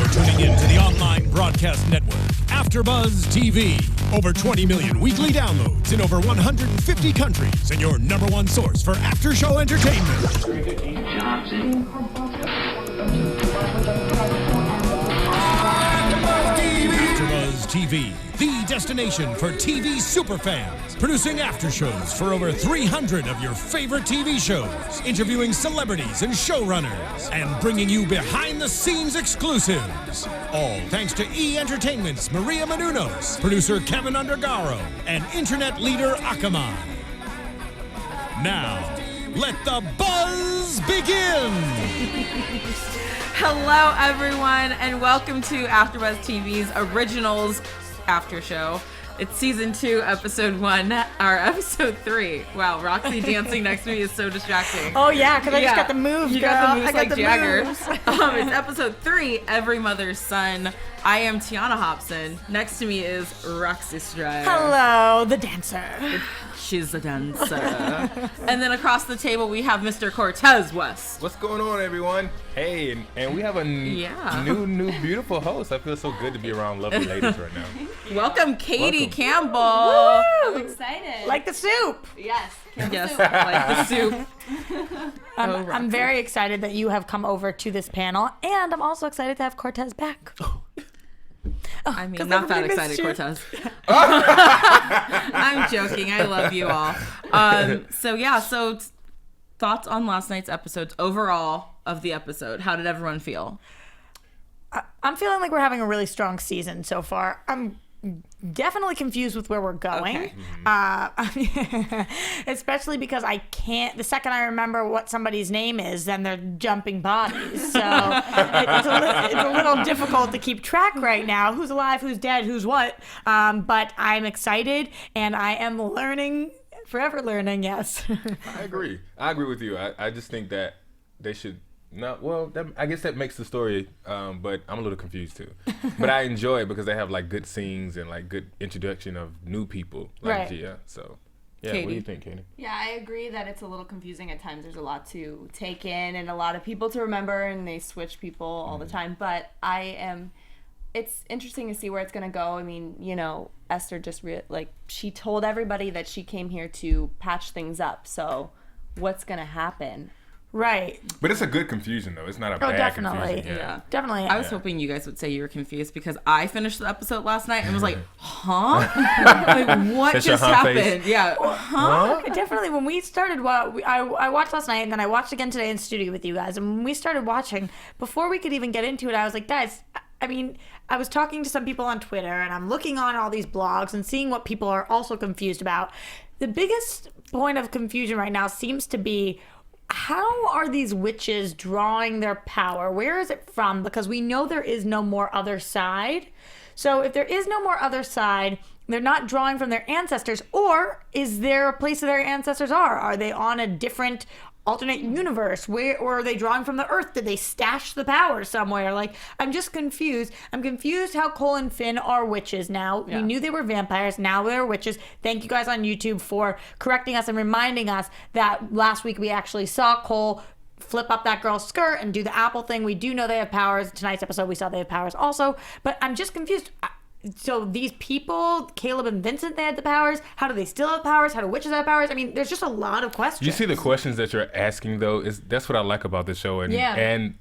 You're tuning in to the online broadcast network, AFTERBUZZ TV. Over 20 million weekly downloads in over 150 countries, and your number one source for after-show entertainment. AFTERBUZZ TV, the destination for TV superfans, producing after shows for over 300 of your favorite TV shows, interviewing celebrities and showrunners, and bringing you behind-the-scenes exclusives. All thanks to E! Entertainment's Maria Menounos, producer Kevin Undergaro, and internet leader Akamai. Now, let the buzz begin! Hello, everyone, and welcome to AfterBuzz TV's Originals After Show. It's Season 2, Episode 1, or Episode 3. Wow, Roxy dancing next to me is so distracting. Oh, yeah, because I just got the moves, You girl. got the moves I got like the Jagger. moves. It's Episode 3, Every Mother's Son. I am Tiona Hobson. Next to me is Roxy Striar. Hello, the dancer. She's a dancer. And then across the table, we have Mr. Cortez West. What's going on, everyone? Hey, and we have a new beautiful host. I feel so good to be around lovely ladies right now. Welcome, Katie Welcome. Campbell. I'm excited. Like the soup. Yes. Yes, like the soup. I'm very excited that you have come over to this panel, and I'm also excited to have Cortez back. I mean, 'cause not that everybody excited, missed Cortez. I'm joking. I love you all. So thoughts on last night's episodes overall of the episode. How did everyone feel? I'm feeling like we're having a really strong season so far. I'm definitely confused with where we're going. Okay. Especially because I can't, the second I remember what somebody's name is, then they're jumping bodies. So it's a little difficult to keep track right now. Who's alive, who's dead, who's what. But I'm excited and I am learning, forever learning, yes. I agree with you. I just think that they should I guess that makes the story, but I'm a little confused too. But I enjoy it because they have like good scenes and like good introduction of new people like Right. Gia. So yeah, Katie. what do you think, Katie? Yeah, I agree that it's a little confusing at times. There's a lot to take in and a lot of people to remember, and they switch people all the time. But it's interesting to see where it's going to go. I mean, you know, Esther just she told everybody that she came here to patch things up. So what's going to happen? Right. But it's a good confusion though. It's not a bad definitely. confusion. Yeah. Definitely. I was hoping you guys would say you were confused because I finished the episode last night and was like, huh? Like, what That's your just huh happened? face? Yeah. Huh? Definitely, when we started, I watched last night, and then I watched again today in studio with you guys. And when we started watching, before we could even get into it, I was like, guys, I mean, I was talking to some people on Twitter, and I'm looking on all these blogs and seeing what people are also confused about. The biggest point of confusion right now seems to be, how are these witches drawing their power? Where is it from? Because we know there is no more other side. So if there is no more other side, they're not drawing from their ancestors, or is there a place where their ancestors are? Are they on a different alternate universe? Or are they drawing from the earth? Did they stash the power somewhere? Like, I'm just confused. I'm confused how Cole and Finn are witches now. Yeah. We knew they were vampires. Now they're witches. Thank you guys on YouTube for correcting us and reminding us that last week we actually saw Cole flip up that girl's skirt and do the apple thing. We do know they have powers. Tonight's episode, we saw they have powers also. But I'm just confused. So these people, Caleb and Vincent, they had the powers. How do they still have powers? How do witches have powers? I mean, there's just a lot of questions. You see the questions that you're asking though, that's what I like about the show and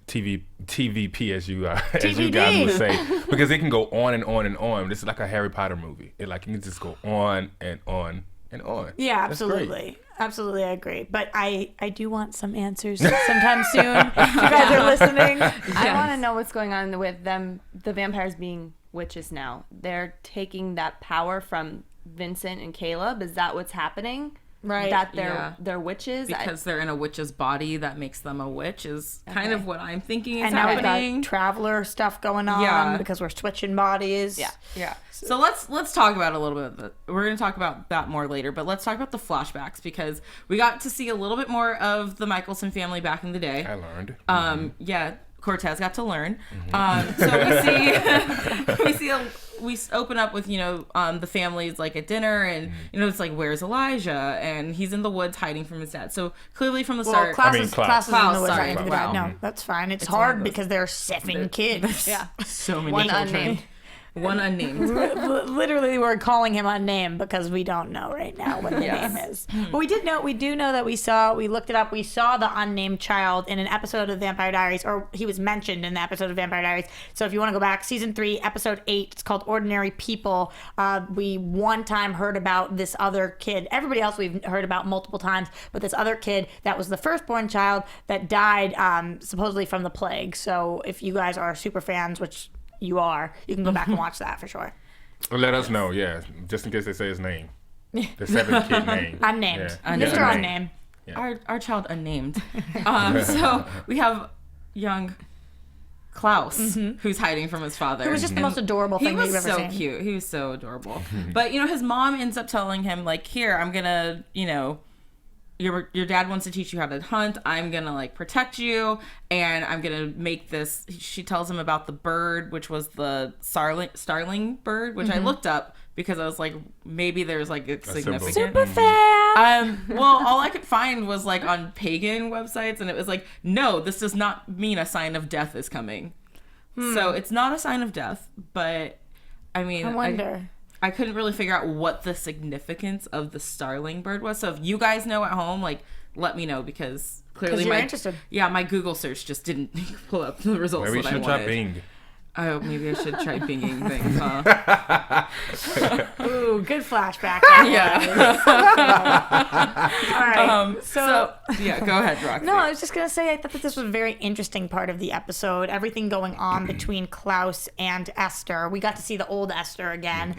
TVP as you guys would say, because it can go on and on and on. This is like a Harry Potter movie. It can just go on and on and on. Yeah, That's absolutely. great. Absolutely, I agree. But I do want some answers sometime soon. If you guys are listening. I want to know what's going on with them, the vampires being witches now. They're taking that power from Vincent and Caleb. Is that what's happening? Right. That Yeah. they're witches? Because they're in a witch's body that makes them a witch is kind of what I'm thinking is And now we've happening. got traveler stuff going on Yeah. because we're switching bodies. Yeah. So let's talk about a little bit. We're going to talk about that more later, but let's talk about the flashbacks because we got to see a little bit more of the Michelson family back in the day. I learned. Yeah. Cortez got to learn. So we open up with, the family's like at dinner, and it's like, where's Elijah? And he's in the woods hiding from his dad. So clearly from the start, Klaus is in the woods sorry, hiding from the dad. No, that's fine. It's hard because they're 7 kids. Yeah. So many One children. unnamed. One unnamed. Literally, we're calling him unnamed because we don't know right now what the name is. But we do know that we looked it up. We saw the unnamed child in an episode of Vampire Diaries, or he was mentioned in the episode of Vampire Diaries. So if you want to go back, season 3, episode 8, it's called Ordinary People. We one time heard about this other kid. Everybody else we've heard about multiple times, but this other kid that was the firstborn child that died supposedly from the plague. So if you guys are super fans, which you can go back and watch that for sure. Let us know, just in case they say his name. The 7th kid name. Unnamed. Yeah. Mr. Unnamed. Yeah. Our child unnamed. So we have young Klaus, who's hiding from his father. It was just the most adorable thing you've ever seen. He was so cute. He was so adorable. But, his mom ends up telling him, like, here, I'm going to, your dad wants to teach you how to hunt. I'm going to, like, protect you, and I'm going to make this. She tells him about the bird, which was the starling bird, which I looked up because I was like, maybe there's, like, a significant. Super fan. Well, all I could find was, like, on pagan websites, and it was like, no, this does not mean a sign of death is coming. So it's not a sign of death, but, I mean. I wonder. I couldn't really figure out what the significance of the starling bird was. So if you guys know at home, like, let me know, because clearly you're interested. Yeah, my Google search just didn't pull up the results Maybe that I you should wanted. try Bing. Oh, maybe I should try binging things, huh? Ooh, good flashback. Yeah. All right. So, yeah, go ahead, Roxy. No, I was just going to say, I thought that this was a very interesting part of the episode. Everything going on between Klaus and Esther. We got to see the old Esther again,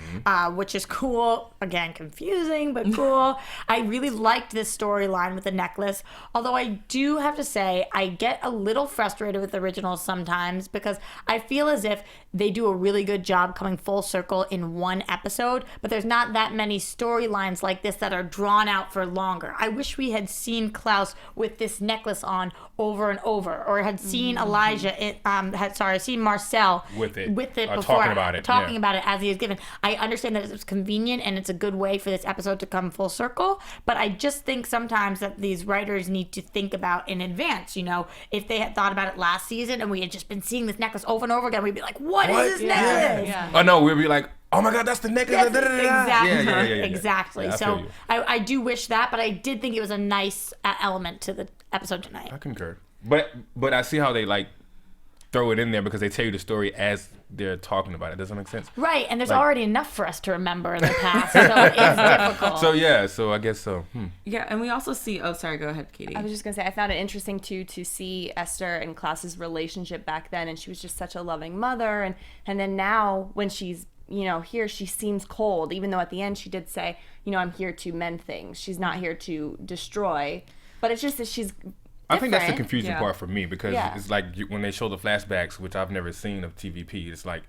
which is cool. Again, confusing, but cool. I really liked this storyline with the necklace. Although I do have to say, I get a little frustrated with the originals sometimes because I feel as if they do a really good job coming full circle in one episode, but there's not that many storylines like this that are drawn out for longer. I wish we had seen Klaus with this necklace on over and over, or had seen Elijah, seen Marcel with it before, talking about it as he is given. I understand that it's convenient and it's a good way for this episode to come full circle, but I just think sometimes that these writers need to think about in advance. If they had thought about it last season and we had just been seeing this necklace over and over again, we'd be like, what is this necklace? Yeah. Oh no, we'll be like, oh my god, that's the necklace. Exactly. Exactly. Yeah, so I do wish that, but I did think it was a nice element to the episode tonight. I concur. But I see how they like throw it in there because they tell you the story as they're talking about it. Does that make sense? Right, and there's already enough for us to remember in the past, so it's difficult. So I guess so. Yeah, and we also see. Oh, sorry. Go ahead, Katie. I was just gonna say I found it interesting too to see Esther and Klaus's relationship back then, and she was just such a loving mother, and then now when she's here, she seems cold, even though at the end she did say, I'm here to mend things. She's not here to destroy, but it's just that she's different. I think that's the confusing part for me because it's like when they show the flashbacks, which I've never seen of TVP, it's like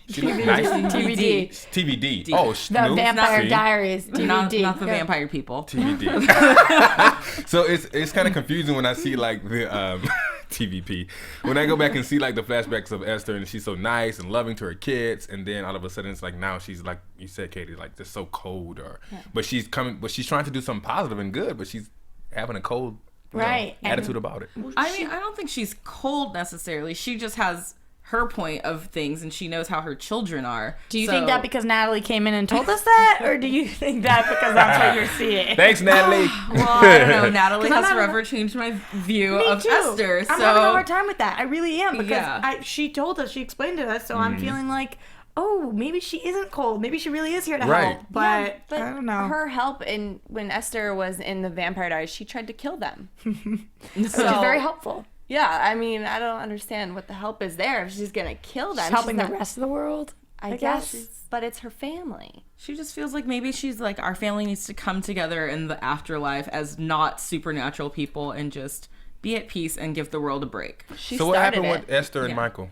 she looks nice. TVD. Oh, the Vampire Diaries. TVD. Not the vampire people. TVD. So it's kind of confusing when I see like the TVP. When I go back and see like the flashbacks of Esther and she's so nice and loving to her kids, and then all of a sudden it's like now she's like you said, Katie, like just so cold, but she's trying to do something positive and good, but she's having a cold attitude about it. I mean, I don't think she's cold necessarily. She just has her point of things, and she knows how her children are. Do you think that because Natalie came in and told us that, or do you think that because that's what you're seeing? Thanks, Natalie. Well, I don't know. Natalie has forever changed my view of Esther. I'm having a hard time with that. I really am because she told us, she explained to us, so I'm feeling like, oh, maybe she isn't cold. Maybe she really is here to help. But I don't know. Her help when Esther was in the Vampire Diaries, she tried to kill them. Which is very helpful. Yeah, I mean, I don't understand what the help is there if she's gonna kill them. She's helping the rest of the world. I guess, but it's her family. She just feels like maybe she's like, our family needs to come together in the afterlife as not supernatural people and just be at peace and give the world a break. So what happened with Esther and Michael?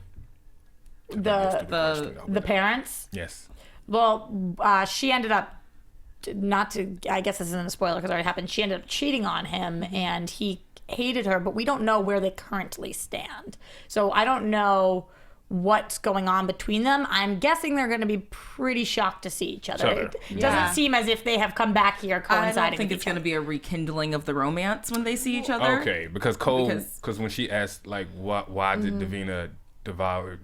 The parents? Yes. Well, she ended up, I guess this isn't a spoiler because it already happened, she ended up cheating on him, and he hated her, but we don't know where they currently stand. So I don't know what's going on between them. I'm guessing they're going to be pretty shocked to see each other. It doesn't seem as if they have come back here coinciding. I don't think it's going to be a rekindling of the romance when they see each other. Okay, because when she asked like why did Davina devour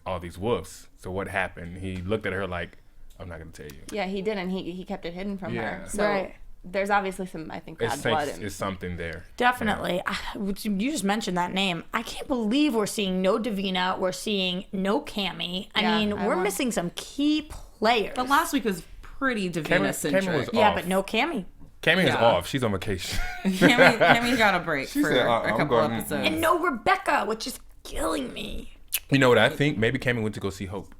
all these wolves? So what happened? He looked at her like, I'm not going to tell you. Yeah, he didn't. He kept it hidden from her. So there's obviously some, I think, bad blood. It's something there. Definitely. You just mentioned that name. I can't believe we're seeing no Davina. We're seeing no Cammy. I mean, we're missing some key players. But last week was pretty Davina-centric. Cammy was yeah, off. but no Cammy. Cammy is off. She's on vacation. Cammy got a break for a couple episodes. And no Rebecca, which is killing me. You know what I think? Maybe Cammy went to go see Hope.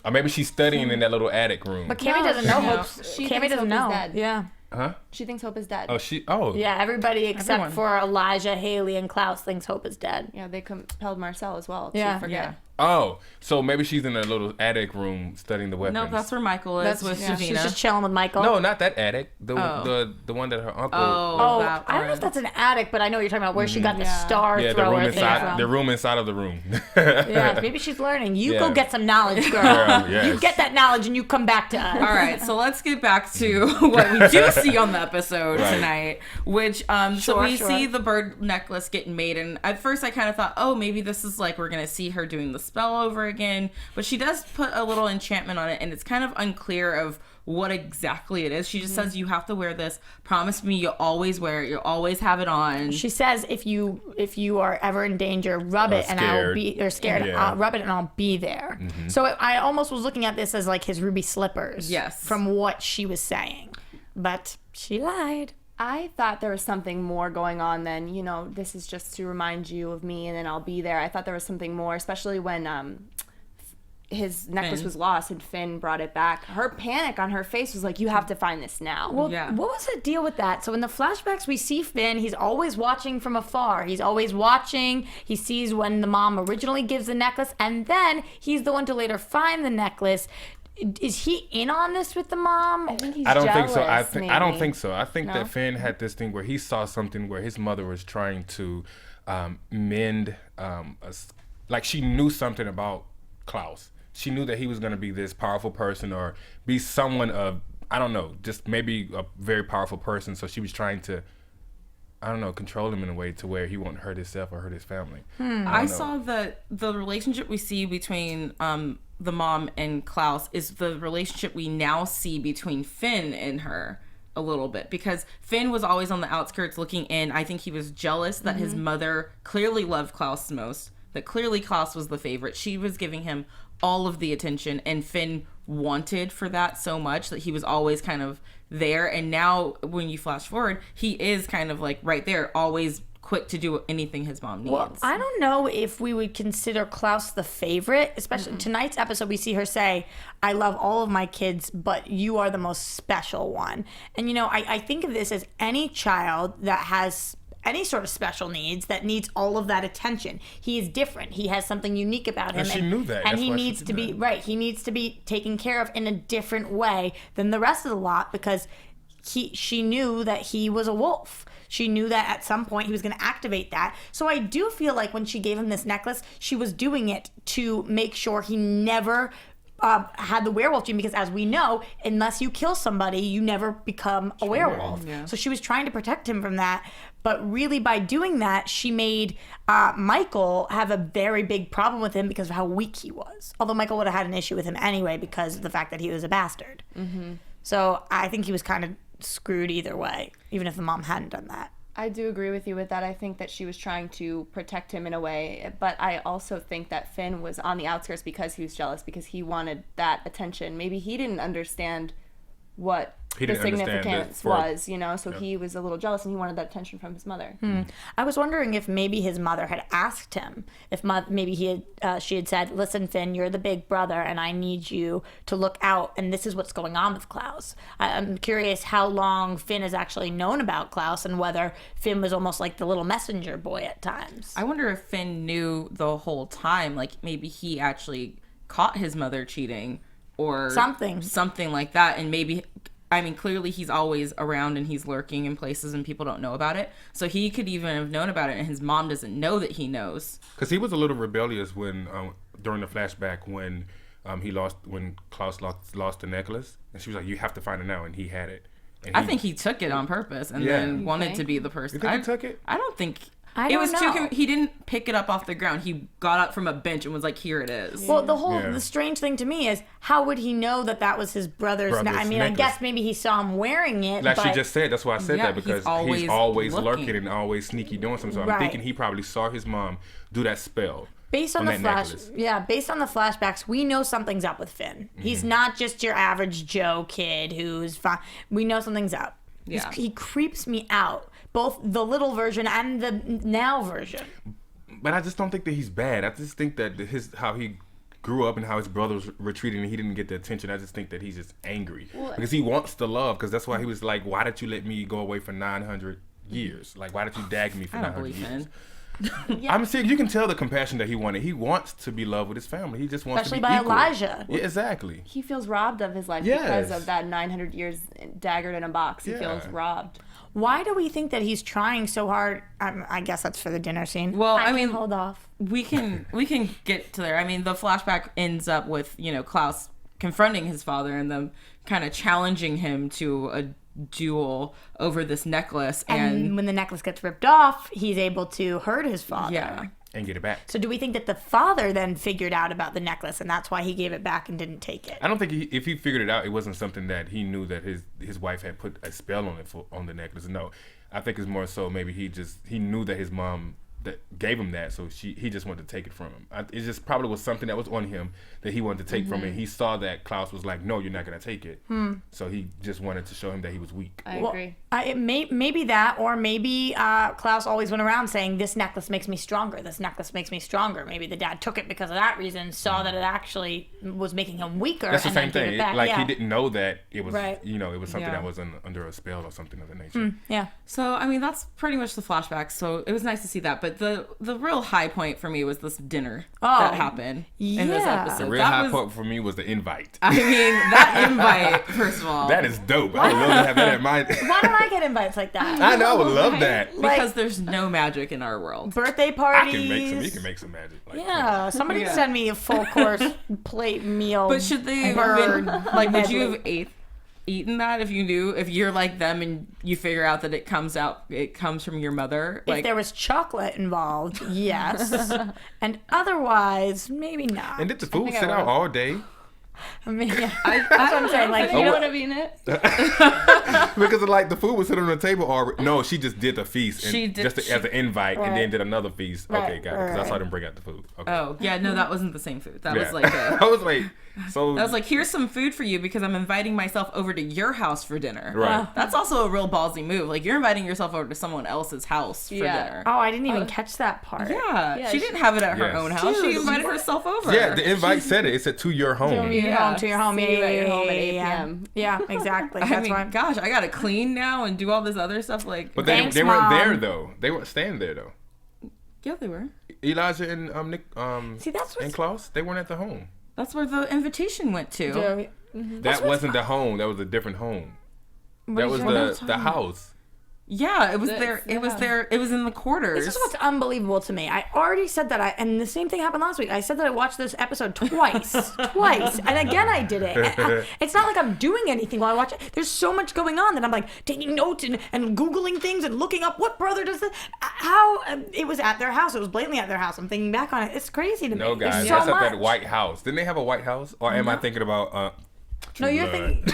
Or maybe she's studying in that little attic room. But Cammy doesn't know Hope. Cammy doesn't know. Dead. Yeah. Huh? She thinks Hope is dead. Yeah, everybody except for Elijah, Haley, and Klaus thinks Hope is dead. Yeah, they compelled Marcel as well to forget. Yeah. Oh, so maybe she's in a little attic room studying the weapons. No, that's where Michael is with Davina. She's just chilling with Michael. No, not that attic. The one that her uncle. I don't know if that's an attic, but I know what you're talking about where she got the star thrower thing from. The room inside of the room. Yeah, maybe she's learning. You go get some knowledge, girl. Yes. You get that knowledge and you come back to us. All right, so let's get back to what we do see on the episode tonight, which so we see the bird necklace getting made, and at first I kind of thought, oh, maybe this is like we're gonna see her doing the spell over again, but she does put a little enchantment on it, and it's kind of unclear of what exactly it is. She just says, you have to wear this. Promise me you'll always wear it. You'll always have it on. She says, if you are ever in danger, rub it and I'll be, or scared, I'll rub it and I'll be there. Mm-hmm. So I almost was looking at this as like his ruby slippers. Yes. From what she was saying. But she lied. I thought there was something more going on than, this is just to remind you of me and then I'll be there. I thought there was something more, especially when his necklace was lost and Finn brought it back. Her panic on her face was like, you have to find this now. Well, what was the deal with that? So in the flashbacks, we see Finn. He's always watching from afar. He's always watching. He sees when the mom originally gives the necklace, and then he's the one to later find the necklace. Is he in on this with the mom? I think he's I don't jealous, think so. I don't think so. I think No? that Finn had this thing where he saw something where his mother was trying to mend, like she knew something about Klaus. She knew that he was going to be this powerful person or be someone of, I don't know, just maybe a very powerful person. So she was trying to, I don't know, control him in a way to where he won't hurt himself or hurt his family. I saw that the relationship we see between the mom and Klaus is the relationship we now see between Finn and her a little bit, because Finn was always on the outskirts looking in. I think he was jealous that his mother clearly loved Klaus the most, that clearly Klaus was the favorite. She was giving him all of the attention, and Finn wanted for that so much that he was always kind of there. And now when you flash forward, he is kind of like right there, always quick to do anything his mom needs. Well, I don't know if we would consider Klaus the favorite, especially tonight's episode. We see her say, I love all of my kids, but you are the most special one. And I think of this as any child that has any sort of special needs that needs all of that attention. He is different. He has something unique about him. And she knew that. And he needs to be, he needs to be taken care of in a different way than the rest of the lot, because she knew that he was a wolf. She knew that at some point he was going to activate that. So I do feel like when she gave him this necklace, she was doing it to make sure he never had the werewolf gene, because as we know, unless you kill somebody, you never become a werewolf. Yeah. So she was trying to protect him from that. But really, by doing that, she made Michael have a very big problem with him because of how weak he was. Although Michael would have had an issue with him anyway because of the fact that he was a bastard. Mm-hmm. So I think he was kind of screwed either way, even if the mom hadn't done that. I do agree with you with that. I think that she was trying to protect him in a way, but I also think that Finn was on the outskirts because he was jealous, because he wanted that attention. Maybe he didn't understand what the significance was, so he was a little jealous and he wanted that attention from his mother. I was wondering if maybe his mother had asked him, if maybe she had said, listen, Finn, you're the big brother and I need you to look out, and this is what's going on with Klaus. I'm curious how long Finn has actually known about Klaus and whether Finn was almost like the little messenger boy at times. I wonder if Finn knew the whole time, like maybe he actually caught his mother cheating or something like that, and maybe I mean, clearly he's always around and he's lurking in places and people don't know about it. So he could even have known about it and his mom doesn't know that he knows. Because he was a little rebellious when during the flashback when Klaus lost the necklace, and she was like, "You have to find it now," and he had it. And I think he took it on purpose and then wanted to be the person. You think he took it? I don't think. I don't know. He didn't pick it up off the ground. He got up from a bench and was like, "Here it is." Well, the strange thing to me is, how would he know that that was his brother's I mean, necklace. I guess maybe he saw him wearing it. Like she just said, that's why I said that, because he's always lurking and always sneaky doing something. So I'm thinking he probably saw his mom do that spell. Based on the flashbacks, we know something's up with Finn. Mm-hmm. He's not just your average Joe kid who's fine. We know something's up. Yeah. He creeps me out. Both the little version and the now version. But I just don't think that he's bad. I just think that how he grew up and how his brothers were treated and he didn't get the attention. I just think that he's just angry. Because he wants the love. Because that's why he was like, why did you let me go away for 900 years? Like, why did you dag me for 900 years? I'm saying you can tell the compassion that he wanted. He wants to be loved with his family. He just wants to be equal. Elijah. Yeah, exactly. He feels robbed of his life because of that 900 years daggered in a box. He feels robbed. Why do we think that he's trying so hard? I guess that's for the dinner scene. Well, I mean, hold off. We can get to there. I mean, the flashback ends up with Klaus confronting his father and them kind of challenging him to a duel over this necklace. And when the necklace gets ripped off, he's able to hurt his father. Yeah. And get it back. So do we think that the father then figured out about the necklace and that's why he gave it back and didn't take it? I don't think if he figured it out, it wasn't something that he knew that his wife had put a spell on it on the necklace. No, I think it's more so maybe he knew that his mom that gave him that, so he just wanted to take it from him. It just probably was something that was on him that he wanted to take from him. He saw that Klaus was like, "No, you're not going to take it." So he just wanted to show him that he was weak. I agree. Maybe that, or maybe Klaus always went around saying, "This necklace makes me stronger. This necklace makes me stronger." Maybe the dad took it because of that reason, saw that it actually was making him weaker. That's the and same then thing. Gave it back. Like he didn't know that it was, right. It was something that was under a spell or something of the nature. Yeah. So I mean, that's pretty much the flashback. So it was nice to see that, but the real high point for me was this dinner that happened in this episode. The real high point for me was the invite. I mean, that invite, first of all. That is dope. I would love to have that in mind. Why don't I get invites like that? I know, I would love that. Because there's no magic in our world. Birthday parties. You can make some magic. Like, somebody send me a full course plate meal. But should they have been, like, would you have eaten that if you're like them and you figure out that it comes from your mother? If there was chocolate involved, yes. And otherwise, maybe not. And did the food sit out all day? I mean, that's what I'm saying. Like, you would have eaten it. Because the food was sitting on the table already. No, she just did the feast as an invite, and then did another feast. Right, okay, got it. Because I saw them bring out the food. Okay. Oh yeah, no, that wasn't the same food. That was like I was like, so I was like, here's some food for you because I'm inviting myself over to your house for dinner. Right. That's also a real ballsy move. Like you're inviting yourself over to someone else's house for dinner. Oh, I didn't even catch that part. Yeah, she didn't have it at her own house. Dude, she invited herself over. Yeah, the invite said it. It said to your home. To your home. See you at your home at 8 p.m. Yeah, exactly. That's why. Gosh, I gotta clean now and do all this other stuff. Like, but they weren't there though. They weren't staying there though. Yeah, they were. Elijah and Nick and Klaus, they weren't at the home. That's where the invitation went to. That wasn't the home. That was a different home. That was the house. Yeah, it was there. It was there. It was in the quarters. This is what's unbelievable to me. I already said that, and the same thing happened last week. I said that I watched this episode twice, and again I did it. It's not like I'm doing anything while I watch it. There's so much going on that I'm like taking notes and Googling things and looking up what brother does this. How it was at their house. It was blatantly at their house. I'm thinking back on it. It's crazy to me. No, guys, that's at that White House. Didn't they have a White House? Or am I thinking about? No, you're thinking.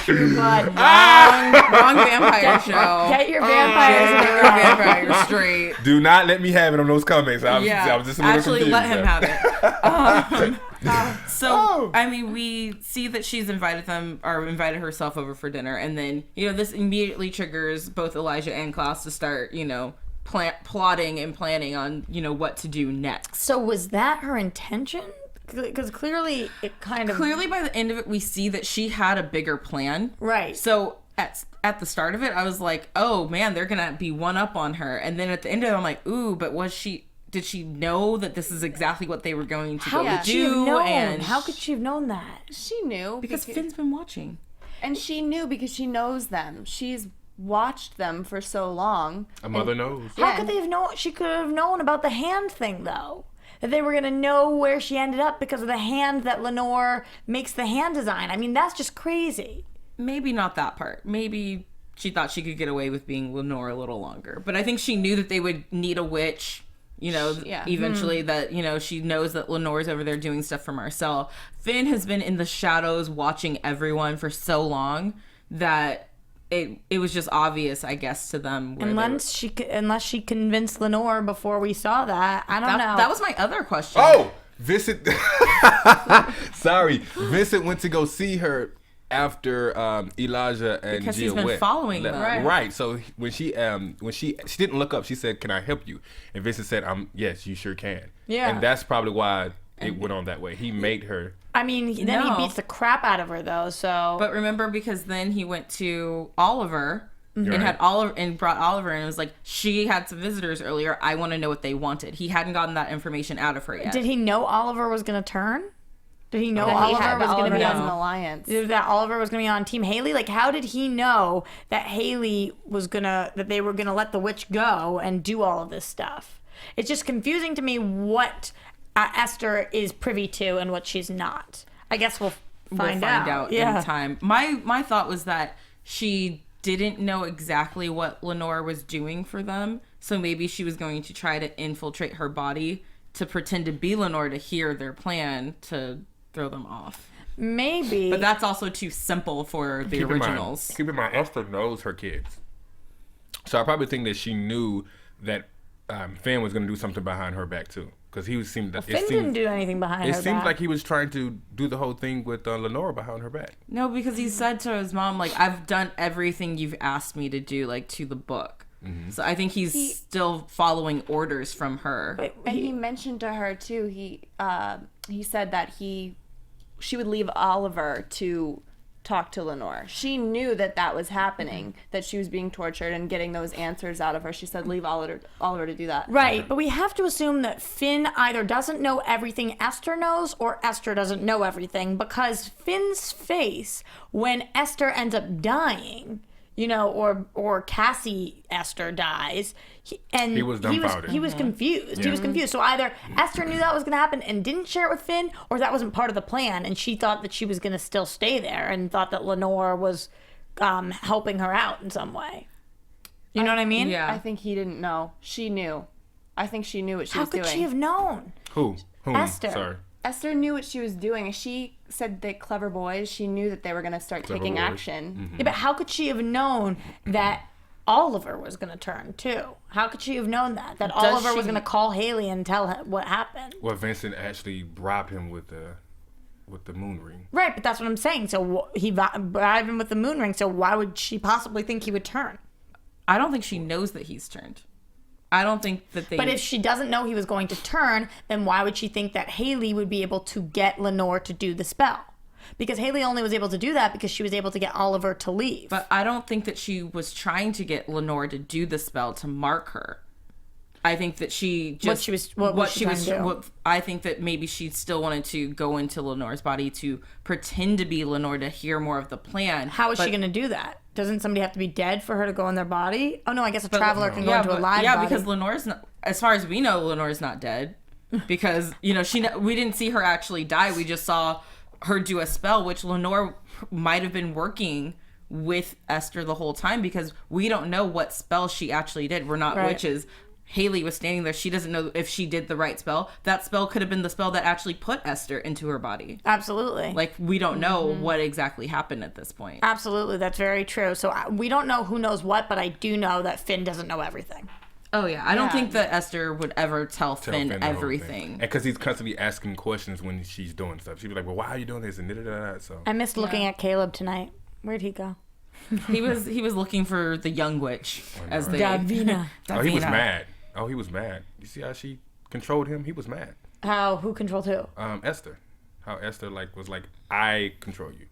True Blood. Wrong vampire show. Get your vampires in the vampire straight. Do not let me have it on those comments. I was just a little confused. Let him have it. I mean, we see that she's invited herself over for dinner, and then this immediately triggers both Elijah and Klaus to start plotting and planning on what to do next. So was that her intention? Because clearly by the end of it, we see that she had a bigger plan. Right. So at the start of it, I was like, oh man, they're going to be one up on her. And then at the end of it, I'm like, ooh, but did she know that this is exactly what they were going to do? And how could she have known that? She knew. Because Finn's been watching. And she knew because she knows them. She's watched them for so long. A mother knows. How could they have known? She could have known about the hand thing, though. That they were going to know where she ended up because of the hand that Lenore makes the hand design. I mean, that's just crazy. Maybe not that part. Maybe she thought she could get away with being Lenore a little longer. But I think she knew that they would need a witch, eventually, that, she knows that Lenore's over there doing stuff for Marcel. Finn has been in the shadows watching everyone for so long that it was just obvious, I guess, to them. Unless she convinced Lenore before we saw that. I don't know. That was my other question. Oh! Vincent... Sorry. Vincent went to go see her after Elijah and because Gia he's been went. following them. Right. So when she didn't look up, she said, "Can I help you?" And Vincent said, "Yes, you sure can." Yeah. And that's probably why it went on that way. He made her. I mean, then he beats the crap out of her, though. So. But remember, because then he went to Oliver. And had Oliver and brought Oliver, and it was like, she had some visitors earlier. I want to know what they wanted. He hadn't gotten that information out of her yet. Did he know Oliver was going to turn? Did he know Oliver was going to be on an alliance? That Oliver was going to be on Team Haley? Like, how did he know that Haley was that they were gonna let the witch go and do all of this stuff? It's just confusing to me what Esther is privy to and what she's not. I guess we'll find out in time. My thought was that she didn't know exactly what Lenore was doing for them, so maybe she was going to try to infiltrate her body to pretend to be Lenore to hear their plan to throw them off. Maybe. But that's also too simple for the originals. Keep in mind, Esther knows her kids. So I probably think that she knew that Finn was going to do something behind her back, too. Because Finn didn't do anything behind her back. It seems like he was trying to do the whole thing with Lenore behind her back. No, because he said to his mom, like, I've done everything you've asked me to do, like, to the book. Mm-hmm. So I think he's still following orders from her. And he mentioned to her, too, he said that she would leave Oliver to talk to Lenore. She knew that was happening, that she was being tortured and getting those answers out of her. She said, leave Oliver to do that. Right, but we have to assume that Finn either doesn't know everything Esther knows or Esther doesn't know everything, because Finn's face when Esther ends up dying, or Cassie Esther dies, he was dumbfounded. He was confused. Yeah. He was confused. So either Esther knew that was going to happen and didn't share it with Finn, or that wasn't part of the plan, and she thought that she was going to still stay there and thought that Lenore was helping her out in some way. You know what I mean? Yeah. I think he didn't know. She knew. I think she knew what she was doing. How could she have known? Who? Esther. Sorry. Esther knew what she was doing. She said that clever boys, she knew that they were going to start taking action. Mm-hmm. Yeah, but how could she have known that Oliver was going to turn, too? How could she have known that? That Oliver was going to call Haley and tell her what happened? Well, Vincent actually bribed him with the moon ring. Right, but that's what I'm saying. So he bribed him with the moon ring, so why would she possibly think he would turn? I don't think she knows that he's turned. I don't think that they... But if she doesn't know he was going to turn, then why would she think that Haley would be able to get Lenore to do the spell? Because Haley only was able to do that because she was able to get Oliver to leave. But I don't think that she was trying to get Lenore to do the spell to mark her. I think that she just... I think that maybe she still wanted to go into Lenore's body to pretend to be Lenore to hear more of the plan. How is she going to do that? Doesn't somebody have to be dead for her to go in their body? Oh, no, I guess a traveler can go into a live body. Yeah, because Lenore's not... As far as we know, Lenore's not dead. Because, we didn't see her actually die. We just saw her do a spell, which Lenore might have been working with Esther the whole time, because we don't know what spell she actually did. We're not witches. Haley was standing there. She doesn't know if she did the right spell. That spell could have been the spell that actually put Esther into her body. Absolutely. Like, we don't know what exactly happened at this point. Absolutely. That's very true. So we don't know who knows what, but I do know that Finn doesn't know everything. Oh, yeah. I don't think that Esther would ever tell Finn everything. And because he's constantly asking questions when she's doing stuff. She'd be like, well, why are you doing this? And da-da-da-da. So I missed looking at Caleb tonight. Where'd he go? He was looking for the young witch. Davina. Oh, he was mad. He was mad. You see how she controlled him? He was mad. How? Who controlled who? Esther. How Esther was like, I control you.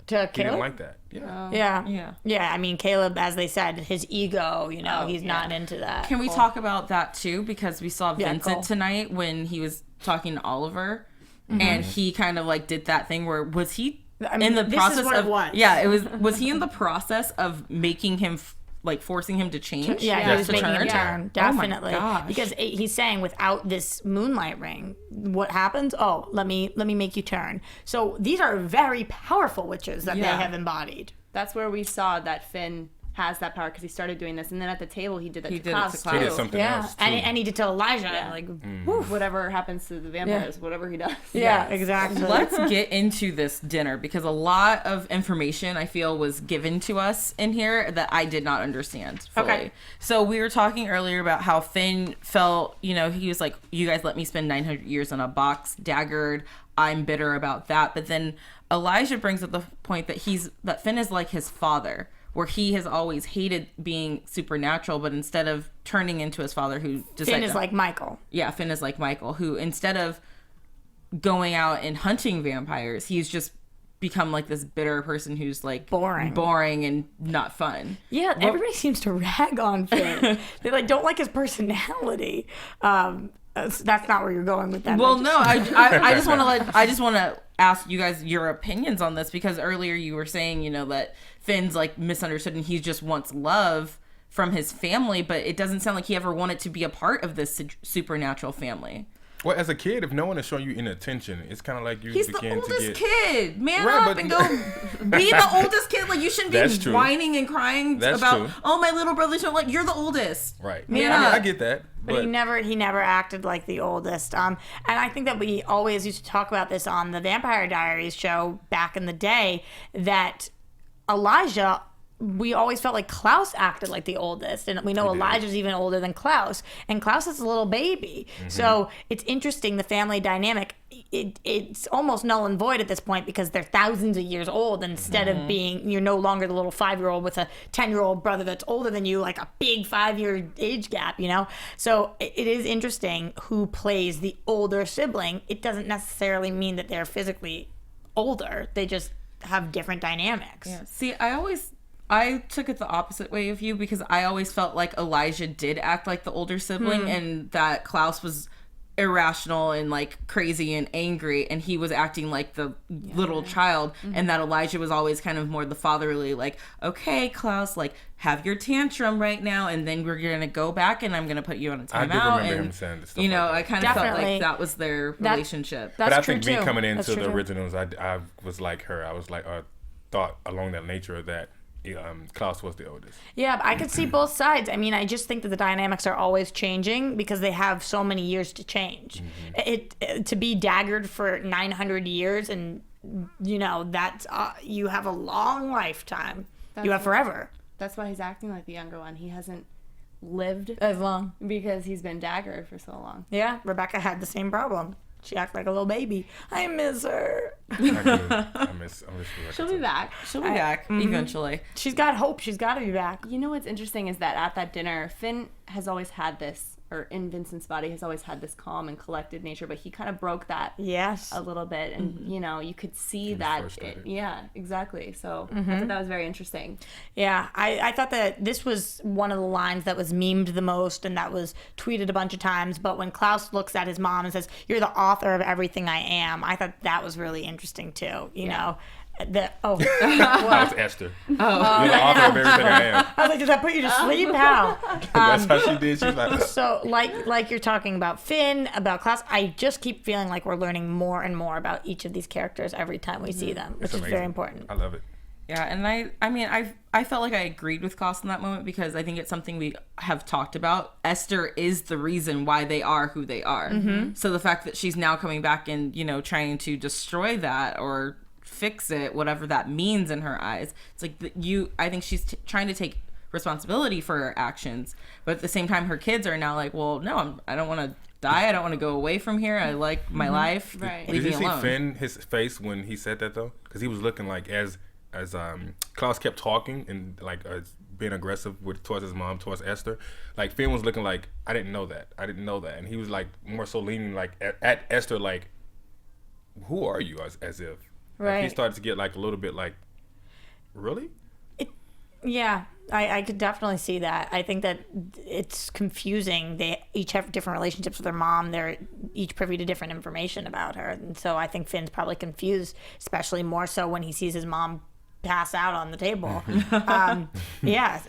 To Caleb? He didn't like that. Yeah. Yeah. I mean, Caleb, as they said, his ego, he's not into that. Can we talk about that too? Because we saw Vincent tonight when he was talking to Oliver, and he kind of did that thing where was he I mean, in the process of it was. Yeah, it was he in the process of making him like forcing him to change? Yeah, he was making him turn, definitely. Oh my gosh. Because he's saying without this moonlight ring, what happens? Oh, let me make you turn. So these are very powerful witches that they have embodied. That's where we saw that Finn has that power because he started doing this, and then at the table he did that to Klaus too. He did something else too. And he did to Elijah. Like, whatever happens to the vampires, whatever he does. Yeah, exactly. Let's get into this dinner because a lot of information I feel was given to us in here that I did not understand fully. Okay. So we were talking earlier about how Finn felt, he was like, you guys let me spend 900 years in a box, daggered. I'm bitter about that. But then Elijah brings up the point that that Finn is like his father, where he has always hated being supernatural, but instead of turning into his father, who Finn is like Michael. Yeah, Finn is like Michael, who instead of going out and hunting vampires, he's just become like this bitter person who's like boring and not fun. Yeah, everybody seems to rag on Finn. They like don't like his personality. That's not where you're going with that. Well, no, I just want to ask you guys your opinions on this because earlier you were saying, that Finn's like misunderstood and he just wants love from his family, but it doesn't sound like he ever wanted to be a part of this supernatural family. Well, as a kid, if no one is showing you any attention, it's kind of like you He's begin the to oldest get... kid. Man up and go be the oldest kid. Like, you shouldn't be whining and crying about, oh, my little brother don't like, you're the oldest. Right. Man up. I get that. But he never acted like the oldest. And I think that we always used to talk about this on the Vampire Diaries show back in the day, that Elijah, we always felt like Klaus acted like the oldest. And we know Elijah's even older than Klaus. And Klaus is a little baby. Mm-hmm. So it's interesting, the family dynamic. It's almost null and void at this point because they're thousands of years old. Instead of you're no longer the little 5-year-old with a 10-year-old brother that's older than you, like a big 5-year age gap, So it is interesting who plays the older sibling. It doesn't necessarily mean that they're physically older. They just have different dynamics. Yeah. See, I took it the opposite way of you because I always felt like Elijah did act like the older sibling and that Klaus was irrational and like crazy and angry and he was acting like the little child and that Elijah was always kind of more the fatherly, like, okay, Klaus, like, have your tantrum right now and then we're gonna go back and I'm gonna put you on a timeout. I do remember him saying stuff like that. I kind of felt like that was their relationship. But I think me coming into the originals, I was like her. I was like, thought along that nature that Klaus was the oldest. Yeah, but I could see both sides. I mean, I just think that the dynamics are always changing because they have so many years to change. Mm-hmm. To be daggered for 900 years and, that's you have a long lifetime. You have forever. That's why he's acting like the younger one. He hasn't lived as long because he's been daggered for so long. Yeah, Rebecca had the same problem. She acts like a little baby. I miss her. I miss Rebecca. She'll be back. She'll be back eventually. She's got hope. She's got to be back. You know what's interesting is that at that dinner, Finn has always had this, or in Vincent's body has always had this calm and collected nature, but he kind of broke that a little bit. And, you could see that. Yeah, exactly. So I thought that was very interesting. Yeah, I thought that this was one of the lines that was memed the most and that was tweeted a bunch of times. But when Klaus looks at his mom and says, "You're the author of everything I am," I thought that was really interesting too. You know. That was Esther. You're the author of everything I am. I was like, did that put you to sleep? How? That's how she did. She's like, so like you're talking about Finn, about Klaus. I just keep feeling like we're learning more and more about each of these characters every time we see them, which is very important. I love it. Yeah, and I felt like I agreed with Klaus in that moment because I think it's something we have talked about. Esther is the reason why they are who they are. Mm-hmm. So the fact that she's now coming back and trying to destroy that or fix it, whatever that means in her eyes, it's like I think she's trying to take responsibility for her actions, but at the same time her kids are now like, well, no, I don't want to die, I don't want to go away from here, I like my life, right? Did you see Finn, his face when he said that though? Because he was looking like as Klaus kept talking and like being aggressive towards his mom, towards Esther, like Finn was looking like, I didn't know that, and he was like more so leaning like at Esther, like, who are you, as if. Right. Like he started to get like a little bit like, really? Yeah. I could definitely see that. I think that it's confusing. They each have different relationships with their mom. They're each privy to different information about her. And so I think Finn's probably confused, especially more so when he sees his mom pass out on the table. Yeah,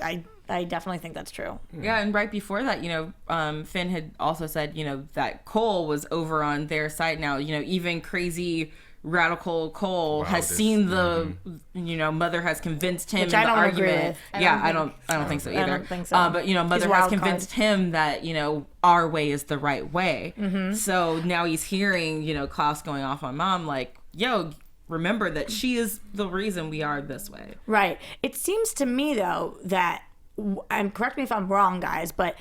I definitely think that's true. Yeah, and right before that, Finn had also said, that Cole was over on their side now. Even crazy radical Cole has seen the, Mother has convinced him in the argument. I don't think so either. I don't think so. But Mother has convinced him that our way is the right way. So now he's hearing Klaus going off on Mom like, yo, remember that she is the reason we are this way. Right. It seems to me though that, and correct me if I'm wrong, guys, but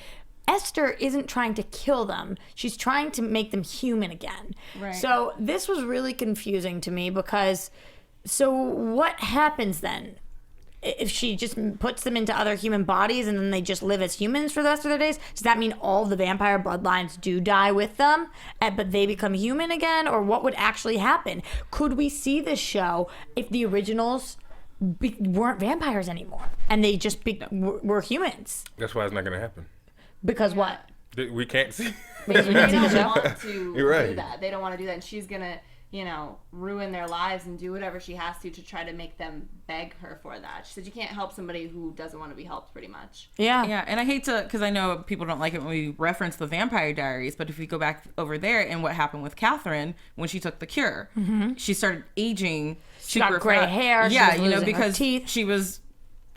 Esther isn't trying to kill them. She's trying to make them human again. Right. So this was really confusing to me because, so what happens then? If she just puts them into other human bodies and then they just live as humans for the rest of their days, does that mean all the vampire bloodlines do die with them, but they become human again? Or what would actually happen? Could we see this show if the originals weren't vampires anymore and they just were humans? That's why it's not going to happen. Because what? We can't see. Because we didn't see the show? Want to You're right. do that. They don't want to do that. And she's going to, ruin their lives and do whatever she has to try to make them beg her for that. She said you can't help somebody who doesn't want to be helped, pretty much. Yeah. Yeah, and I hate to, because I know people don't like it when we reference the Vampire Diaries, but if we go back over there and what happened with Catherine when she took the cure, she started aging. She got gray hair. Yeah, she was losing because her teeth. she was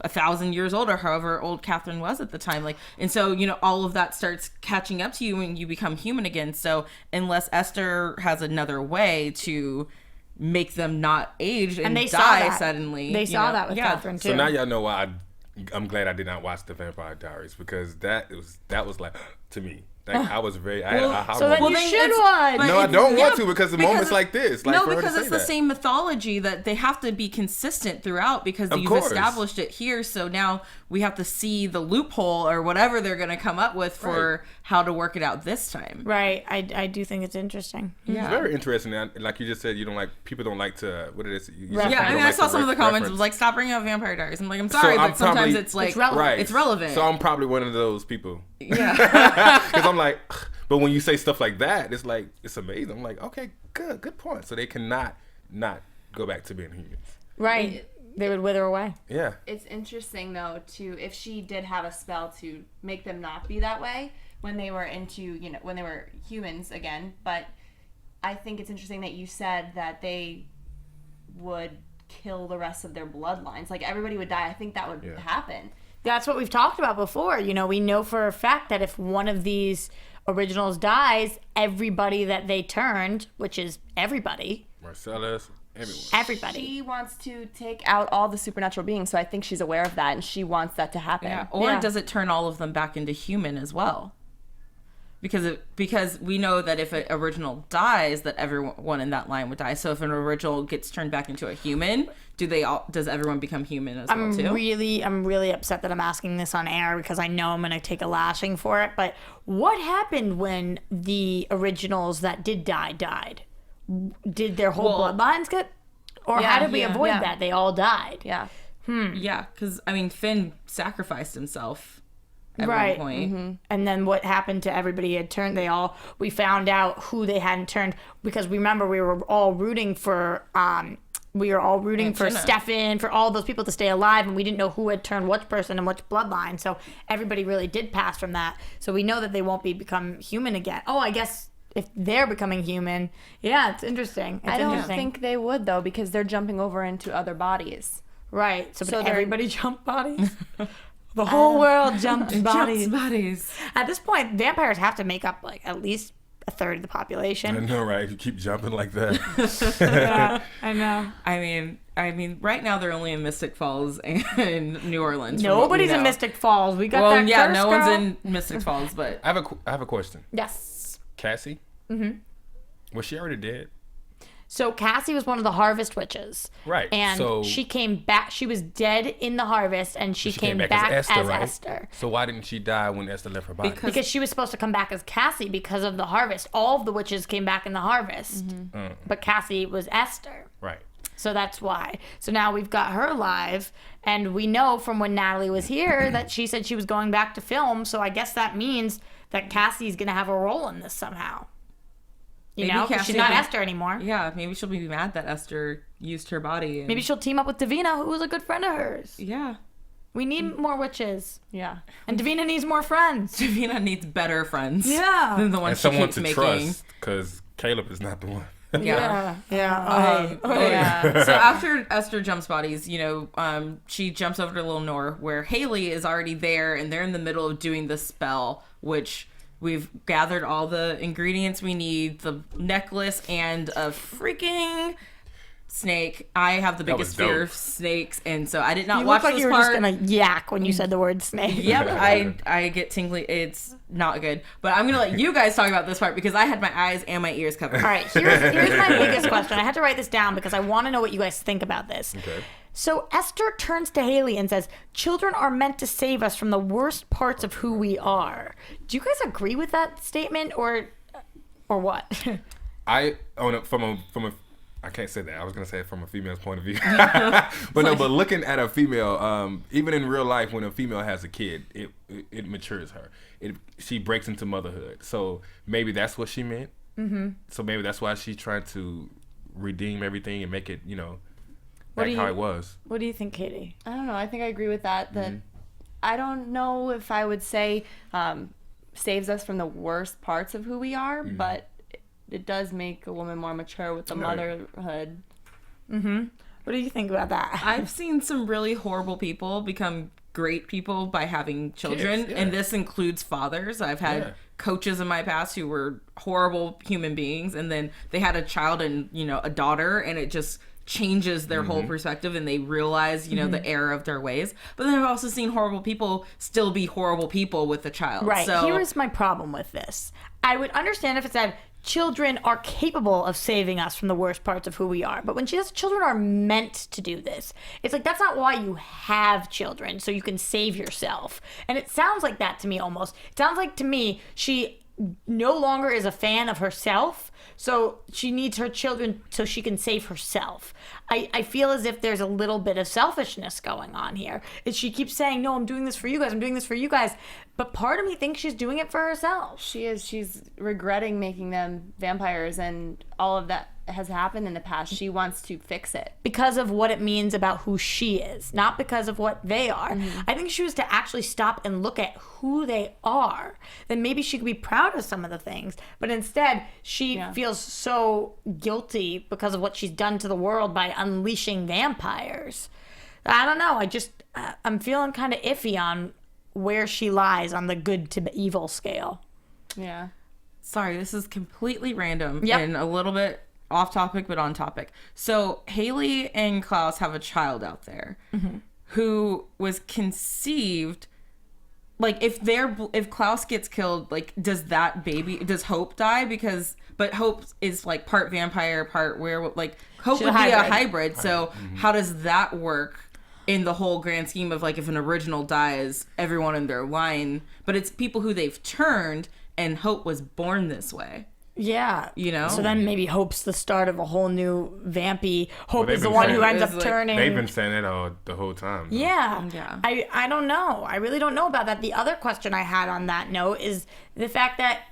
1,000 years old or however old Catherine was at the time. And so, all of that starts catching up to you when you become human again. So unless Esther has another way to make them not age and they die suddenly. They saw that with Catherine too. So now y'all know why I'm glad I did not watch the Vampire Diaries, because that was like, to me. Like, I was very. I had a aha so then moment. you should watch. No, I don't want to, because the moments like this. Like, no, for her to because say it's the that. same mythology that they have to be consistent throughout, because you've established it here. So now we have to see the loophole or whatever they're going to come up with for how to work it out this time. Right. I do think it's interesting. Yeah. It's very interesting. Like you just said, people don't like to, what it is? I saw some of the comments. It was like, stop bringing up Vampire Diaries. I'm like, I'm sorry, but sometimes it's like, it's relevant. So I'm probably one of those people. Yeah. Because I'm like, but when you say stuff like that, it's like, it's amazing. I'm like, okay, good point. So they cannot not go back to being humans. Right. They would wither away. Yeah. It's interesting though, if she did have a spell to make them not be that way when they were when they were humans again. But I think it's interesting that you said that they would kill the rest of their bloodlines. Like, everybody would die. I think that would happen. That's what we've talked about before. We know for a fact that if one of these originals dies, everybody that they turned, which is everybody. Marcellus, everyone. Everybody. She wants to take out all the supernatural beings, so I think she's aware of that, and she wants that to happen. Yeah. Or does it turn all of them back into human as well? Because we know that if an original dies, that everyone in that line would die. So if an original gets turned back into a human, does everyone become human as well too? I'm really upset that I'm asking this on air, because I know I'm going to take a lashing for it. But what happened when the originals that did die died? Did their whole bloodlines get? Or how did we avoid that? They all died. Yeah. Yeah, because Finn sacrificed himself. At one point. And then what happened to everybody had turned? We found out who they hadn't turned, because remember we were all rooting for Stefan, for all those people to stay alive, and we didn't know who had turned which person and which bloodline. So everybody really did pass from that. So we know that they won't become human again. Oh, I guess if they're becoming human, it's interesting. I don't think they would, though, because they're jumping over into other bodies. Right. So everybody jump bodies. The whole world jumps bodies. At this point, vampires have to make up like at least a third of the population. I know, right? You keep jumping like that. Yeah, I know. I mean, right now they're only in Mystic Falls and New Orleans. Nobody's in Mystic Falls. We got that. Yeah, curse, no girl. one's in Mystic Falls, but I have a question. Yes. Cassie? Was she already dead? So Cassie was one of the harvest witches. Right. And so she came back. She was dead in the harvest, and she came back as Esther. So why didn't she die when Esther left her body? Because she was supposed to come back as Cassie because of the harvest. All of the witches came back in the harvest. But Cassie was Esther. Right. So that's why. So now we've got her live, and we know from when Natalie was here that she said she was going back to film. So I guess that means that Cassie's going to have a role in this somehow. You know, because she's not Esther anymore. Yeah, maybe she'll be mad that Esther used her body. And... maybe she'll team up with Davina, who was a good friend of hers. Yeah. We need more witches. Yeah. And Davina needs more friends. Davina needs better friends. Yeah. Than the ones she keeps making. Trust, because Caleb is not the one. Yeah. So after Esther jumps bodies, you know, she jumps over to Lenore, where Haley is already there, and they're in the middle of doing the spell, which we've gathered all the ingredients we need, the necklace and a freaking snake. I have the biggest fear of snakes, and so I did not watch this part. You look like you were just gonna yak when you said the word snake. Yep, I get tingly. It's not good. But I'm gonna let you guys talk about this part because I had my eyes and my ears covered. All right, here's my biggest question. I had to write this down because I want to know what you guys think about this. Okay. So Esther turns to Haley and says, "Children are meant to save us from the worst parts of who we are." Do you guys agree with that statement, or what? I can't say that. I was gonna say it from a female's point of view, but looking at a female, even in real life, when a female has a kid, it matures her. She breaks into motherhood. So maybe that's what she meant. Mm-hmm. So maybe that's why she's trying to redeem everything and make it, how it was. What do you think, Katie? I don't know. I think I agree with that. That I don't know if I would say saves us from the worst parts of who we are, but it does make a woman more mature with the motherhood. Mm-hmm. What do you think about that? I've seen some really horrible people become great people by having children, and this includes fathers. I've had coaches in my past who were horrible human beings, and then they had a child and, a daughter, and it just changes their whole perspective, and they realize, the error of their ways. But then I've also seen horrible people still be horrible people with a child. Right. So here is my problem with this. I would understand if it said children are capable of saving us from the worst parts of who we are. But when she says children are meant to do this, it's like, that's not why you have children, so you can save yourself. And it sounds like that to me almost. It sounds like to me she no longer is a fan of herself, so she needs her children so she can save herself. I feel as if there's a little bit of selfishness going on here. She keeps saying, no, I'm doing this for you guys, I'm doing this for you guys. But part of me thinks she's doing it for herself. She is. She's regretting making them vampires, and all of that has happened in the past. She wants to fix it. Because of what it means about who she is, not because of what they are. Mm-hmm. I think if she was to actually stop and look at who they are, then maybe she could be proud of some of the things. But instead, she feels so guilty because of what she's done to the world by unleashing vampires. I don't know. I'm feeling kind of iffy on where she lies on the good to evil scale. Yeah. Sorry, this is completely random and a little bit off topic, but on topic. So Haley and Klaus have a child out there who was conceived. Like, if Klaus gets killed, like, does Hope die? But Hope is like part vampire, part werewolf. Like, Hope would be a hybrid. So how does that work in the whole grand scheme of, like, if an original dies, everyone in their line, but it's people who they've turned, and Hope was born this way. Yeah. So then maybe Hope's the start of a whole new vampy. Hope is the one who ends up turning. They've been saying that the whole time. Though. Yeah. I don't know. I really don't know about that. The other question I had on that note is the fact that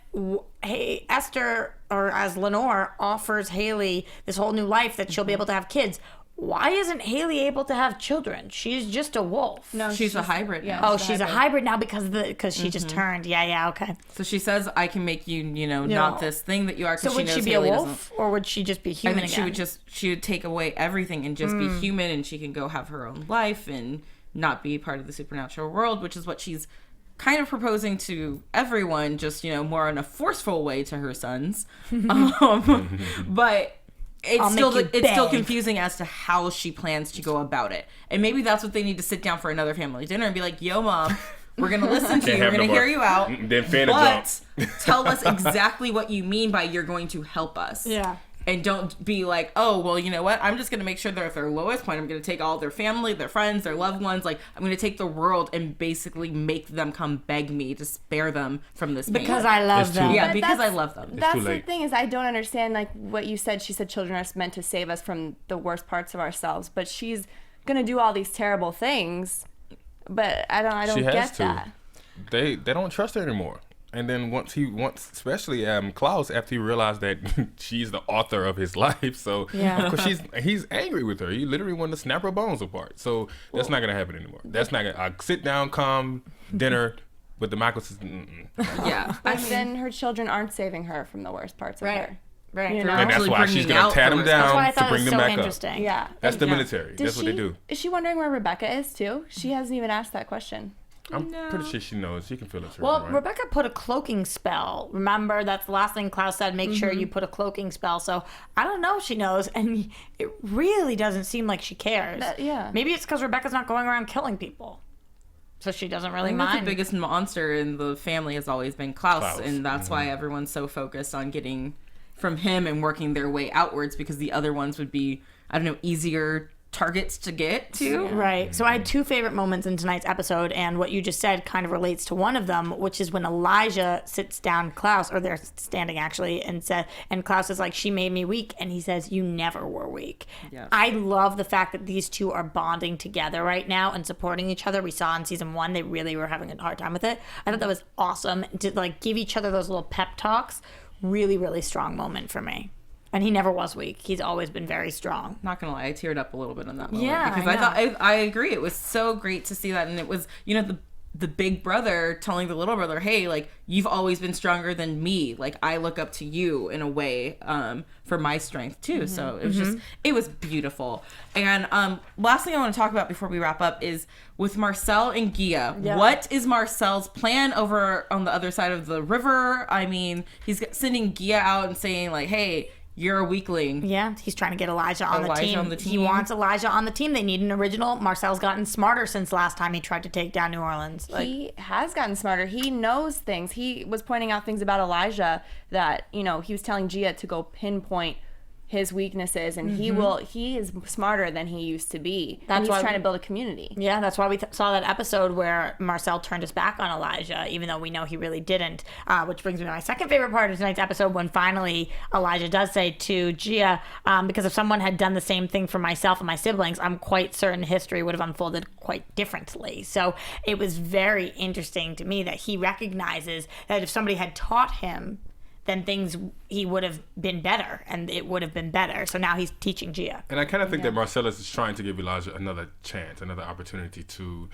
Esther, or as Lenore, offers Haley this whole new life that she'll be able to have kids. Why isn't Haley able to have children? She's just a wolf. No, she's a hybrid. Yeah, oh, she's a hybrid now because she just turned. Yeah, okay. So she says, "I can make you, not this thing that you are." So would she be Haley a wolf, or would she just be human? I think again? she would take away everything and just be human, and she can go have her own life and not be part of the supernatural world, which is what she's kind of proposing to everyone, just more in a forceful way to her sons. But it's still confusing as to how she plans to go about it. And maybe that's what they need to sit down for another family dinner and be like, yo, Mom, we're going to listen to you. We're going to hear you out. Then but tell us exactly what you mean by you're going to help us. Yeah. and don't be like, oh, well, you know what? I'm just going to make sure they're at their lowest point. I'm going to take all their family, their friends, their loved ones. Like, I'm going to take the world and basically make them come beg me to spare them from this pain. Because I love them. Yeah, because I love them. That's the thing is I don't understand like what you said. She said children are meant to save us from the worst parts of ourselves, but she's going to do all these terrible things. But I don't get that. They don't trust her anymore. And then especially Klaus, after he realized that she's the author of his life, so of course he's angry with her. He literally wanted to snap her bones apart. So that's not gonna happen anymore. That's not gonna sit down, calm, dinner with the Michaels. Yeah, but then her children aren't saving her from the worst parts of her. Right. You know? And that's why she's gonna tear them down to bring them back up. Yeah, that's the military. That's what they do. Is she wondering where Rebecca is too? She hasn't even asked that question. I'm pretty sure she knows. She can feel it. Well, right? Rebecca put a cloaking spell. Remember, that's the last thing Klaus said. Make sure you put a cloaking spell. So I don't know if she knows, and it really doesn't seem like she cares. Maybe it's because Rebecca's not going around killing people, so she doesn't really mind. The biggest monster in the family has always been Klaus. And that's why everyone's so focused on getting from him and working their way outwards, because the other ones would be, I don't know, easier targets to get to. Right. So I had two favorite moments in tonight's episode, and what you just said kind of relates to one of them, which is when Elijah sits down Klaus, or they're standing actually, and Klaus is like, she made me weak, and he says, you never were weak. Yes. I love the fact that these two are bonding together right now and supporting each other. We saw in season 1 they really were having a hard time with it. I thought that was awesome to like give each other those little pep talks. Really, really strong moment for me. And he never was weak. He's always been very strong. Not gonna lie, I teared up a little bit on that moment. Yeah, because I agree. It was so great to see that, and it was, you know, the big brother telling the little brother, hey, like, you've always been stronger than me. Like, I look up to you in a way for my strength too. So it was it was beautiful. And last thing I want to talk about before we wrap up is with Marcel and Gia. Yeah. What is Marcel's plan over on the other side of the river? I mean, he's sending Gia out and saying like, hey, you're a weakling. Yeah, he's trying to get Elijah on the team. He wants Elijah on the team. They need an original. Marcel's gotten smarter since last time he tried to take down New Orleans. He has gotten smarter. He knows things. He was pointing out things about Elijah that, you know, he was telling Gia to go pinpoint his weaknesses, and he is smarter than he used to be. That's why he's trying to build a community. Yeah, that's why we saw that episode where Marcel turned his back on Elijah, even though we know he really didn't. Which brings me to my second favorite part of tonight's episode, when finally Elijah does say to Gia, because if someone had done the same thing for myself and my siblings, I'm quite certain history would have unfolded quite differently. So it was very interesting to me that he recognizes that if somebody had taught him, then he would have been better, and it would have been better. So now he's teaching Gia. And I kind of think that Marcellus is trying to give Elijah another chance, another opportunity to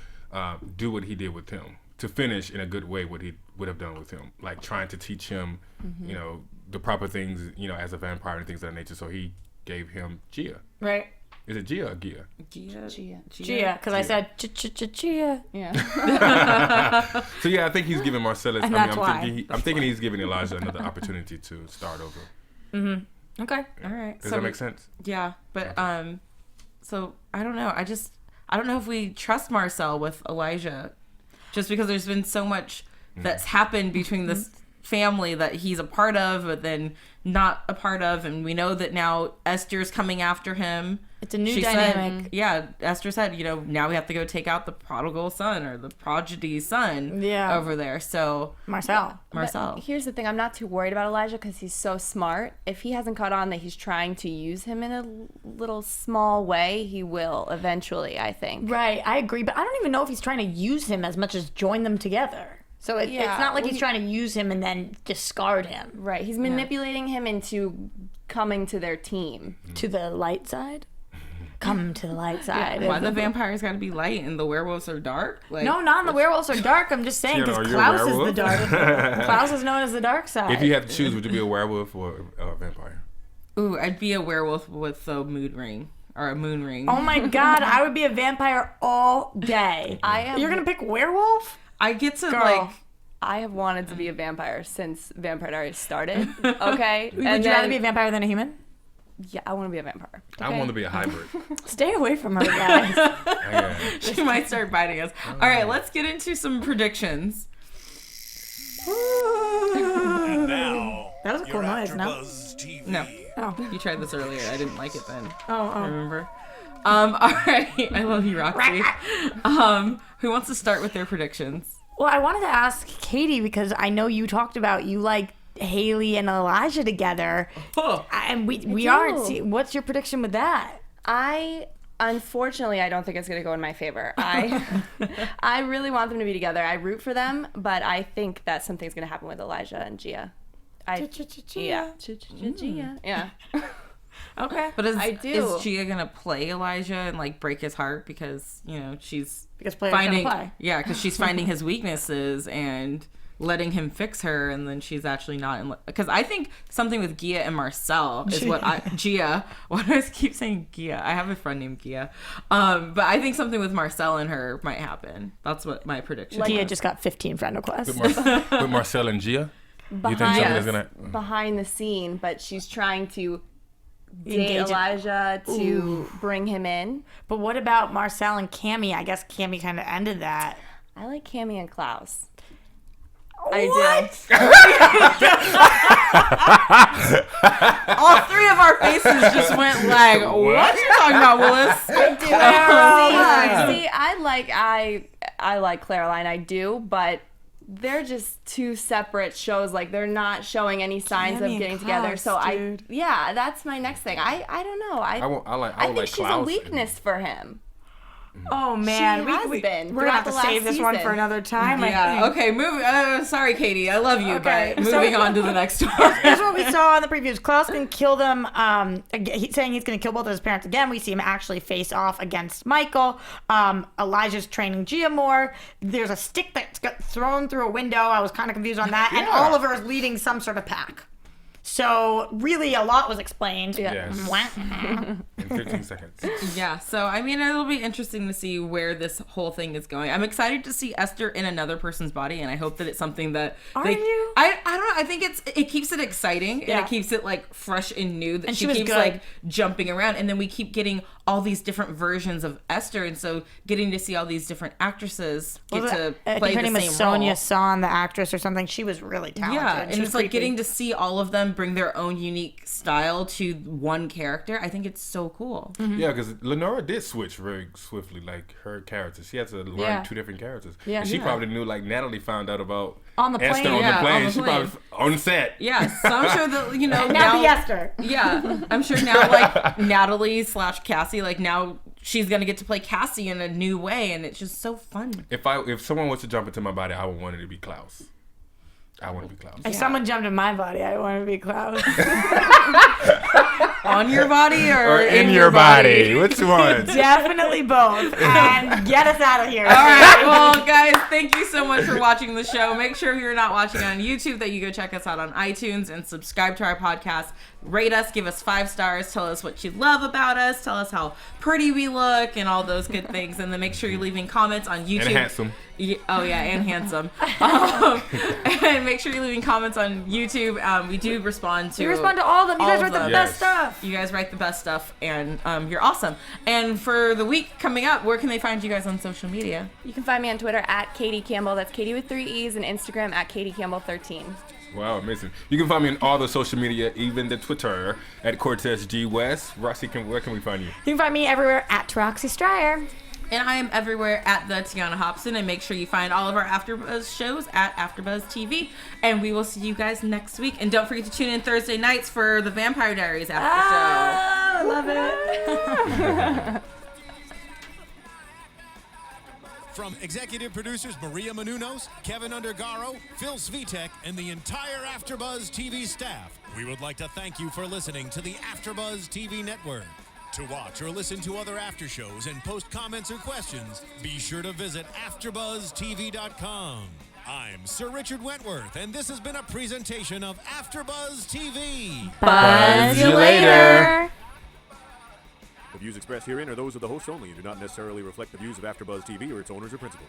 do what he did with him, to finish in a good way what he would have done with him, like trying to teach him, you know, the proper things, you know, as a vampire and things of that nature. So he gave him Gia. Right. Is it Gia or Gia? Gia, because I said Gia. Yeah. So yeah, I think he's giving Marcellus. And I'm thinking he's giving Elijah another opportunity to start over. Okay. All right. Does that make sense? Yeah, but so I don't know. I don't know if we trust Marcel with Elijah, just because there's been so much that's happened between this family that he's a part of, but then not a part of, and we know that now Esther's coming after him. It's a new dynamic. Esther said, you know, now we have to go take out the prodigal son, or the prodigy son over there. So Marcel. But here's the thing, I'm not too worried about Elijah because he's so smart. If he hasn't caught on that he's trying to use him in a little small way, he will eventually, I think. Right, I agree, but I don't even know if he's trying to use him as much as join them together. So it's not like he's trying to use him and then discard him. Right, he's manipulating him into coming to their team. To the light side? Come to the light side. Why the vampires got to be light and the werewolves are dark? Like, no, not the werewolves are dark. I'm just saying, because Klaus is the dark. Klaus is known as the dark side. If you had to choose, would you be a werewolf or a vampire? Ooh, I'd be a werewolf with a mood ring. Or a moon ring. Oh my god, I would be a vampire all day. You're going to pick werewolf? I get to I have wanted to be a vampire since Vampire Diaries started. Okay? Would you rather be a vampire than a human? Yeah, I want to be a vampire. Okay? I want to be a hybrid. Stay away from her, guys. She might start biting us. All right, let's get into some predictions. And now, that was a cool noise, no? TV. No. Oh. You tried this earlier. I didn't like it then. Oh. Remember? All right. I love you, Roxy. Who wants to start with their predictions? Well, I wanted to ask Katie because I know you talked about you like Haley and Elijah together, and we aren't. What's your prediction with that? Unfortunately, I don't think it's going to go in my favor. I really want them to be together. I root for them, but I think that something's going to happen with Elijah and Gia. Yeah. Okay. But is Gia gonna play Elijah and like break his heart because she's finding because she's finding his weaknesses and letting him fix her, and then she's actually not in because I think something with Gia and Marcel is Gia. Why do I keep saying Gia? I have a friend named Gia, but I think something with Marcel and her might happen. That's what my prediction. Gia just got 15 friend requests. With Marcel and Gia. You think something is gonna behind the scene, but she's trying to date Elijah to bring him in. But what about Marcel and Cammy? I guess Cammy kind of ended that. I like Cammy and Klaus. What? All three of our faces just went like, what are you talking about, Willis? I do. See, I like Caroline, I do, but they're just two separate shows. Like, they're not showing any signs of getting together. So that's my next thing. I don't know. I think she's a weakness for him. Oh man, we're gonna have to save this one for another time. Yeah. Okay. Sorry, Katie. I love you, but moving on to the next one. Here's what we saw in the previews. Klaus can kill them. He's saying he's gonna kill both of his parents again. We see him actually face off against Michael. Elijah's training Gia more. There's a stick that's got thrown through a window. I was kind of confused on that. And Oliver is leading some sort of pack. So really a lot was explained. Yes. In 15 seconds. Yeah, so I mean it'll be interesting to see where this whole thing is going. I'm excited to see Esther in another person's body, and I hope that it's something that you? I don't know. I think it keeps it exciting and it keeps it like fresh and new that she keeps like jumping around, and then we keep getting all these different versions of Esther, and so getting to see all these different actresses get to play the same role. Her name was Sonia Son, the actress or something. She was really talented. Yeah, and it's like getting to see all of them bring their own unique style to one character. I think it's so cool. Mm-hmm. Yeah, because Lenora did switch very swiftly, like her character. She had to learn two different characters. Yeah, and she probably knew, like Natalie found out about on the plane. Esther on the plane. She probably on set. Yeah, so I'm sure that now be Esther. Yeah, I'm sure now like Natalie / Cassie, like now she's gonna get to play Cassie in a new way, and it's just so fun. If someone was to jump into my body, I would want it to be Klaus. I want to be Klaus. If someone jumped in my body, I want to be Klaus. On your body or in your body? Which one? Definitely both. And get us out of here. All right. Well, guys, thank you so much for watching the show. Make sure if you're not watching on YouTube that you go check us out on iTunes and subscribe to our podcast. Rate us, give us 5 stars, tell us what you love about us, tell us how pretty we look, and all those good things. And then make sure you're leaving comments on YouTube. And handsome. And handsome. And make sure you're leaving comments on YouTube. We do respond to. We respond to all of them. You guys write the best stuff. You guys write the best stuff, and you're awesome. And for the week coming up, where can they find you guys on social media? You can find me on Twitter at Katie Campbell. That's Katie with 3 E's, and Instagram at Katie Campbell 13. Wow, amazing. You can find me on all the social media, even the Twitter, at Cortez G West. Roxy, where can we find you? You can find me everywhere at Roxy Striar. And I am everywhere at the Tiona Hobson. And make sure you find all of our AfterBuzz shows at AfterBuzz TV. And we will see you guys next week. And don't forget to tune in Thursday nights for the Vampire Diaries after show. I love it. From executive producers Maria Menounos, Kevin Undergaro, Phil Svitek, and the entire AfterBuzz TV staff, we would like to thank you for listening to the AfterBuzz TV network. To watch or listen to other after shows and post comments or questions, be sure to visit AfterBuzzTV.com. I'm Sir Richard Wentworth, and this has been a presentation of AfterBuzz TV. Buzz you later. The views expressed herein are those of the hosts only and do not necessarily reflect the views of AfterBuzz TV or its owners or principals.